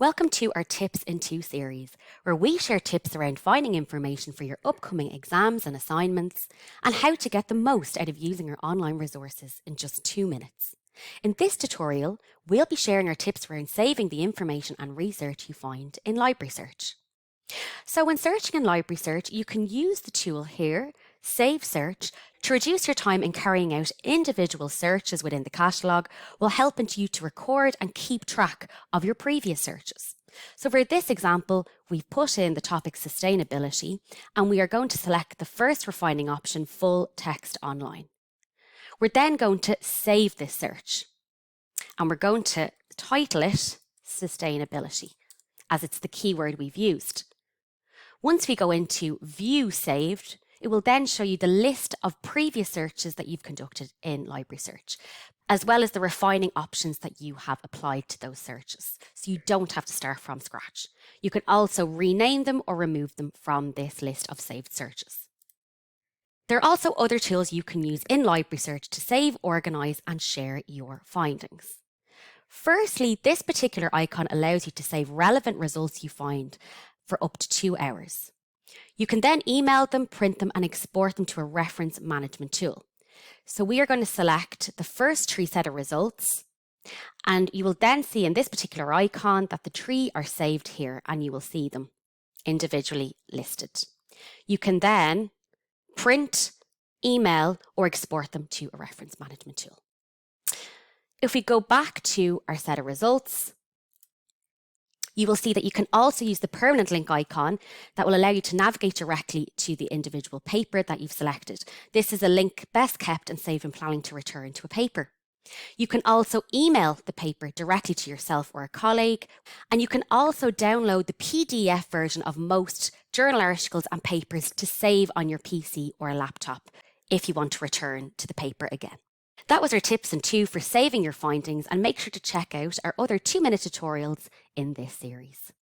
Welcome to our Tips in 2 series, where we share tips around finding information for your upcoming exams and assignments, and how to get the most out of using our online resources in just 2 minutes. In this tutorial, we'll be sharing our tips around saving the information and research you find in Library Search. So when searching in Library Search, you can use the tool here, Save Search, to reduce your time in carrying out individual searches within the catalogue, while helping you to record and keep track of your previous searches. So for this example, we've put in the topic sustainability, and we are going to select the first refining option, full text online. We're then going to save this search, and we're going to title it sustainability, as it's the keyword we've used. Once we go into View Saved, it will then show you the list of previous searches that you've conducted in Library Search, as well as the refining options that you have applied to those searches. So you don't have to start from scratch. You can also rename them or remove them from this list of saved searches. There are also other tools you can use in Library Search to save, organise and share your findings. Firstly, this particular icon allows you to save relevant results you find for up to 2 hours. You can then email them, print them and export them to a reference management tool. So we are going to select the first 3 set of results, and you will then see in this particular icon that the 3 are saved here, and you will see them individually listed. You can then print, email or export them to a reference management tool. If we go back to our set of results, you will see that you can also use the permanent link icon that will allow you to navigate directly to the individual paper that you've selected. This is a link best kept and saved when planning to return to a paper. You can also email the paper directly to yourself or a colleague, and you can also download the PDF version of most journal articles and papers to save on your PC or a laptop if you want to return to the paper again. That was our tips in 2 for saving your findings, and make sure to check out our other 2-minute tutorials in this series.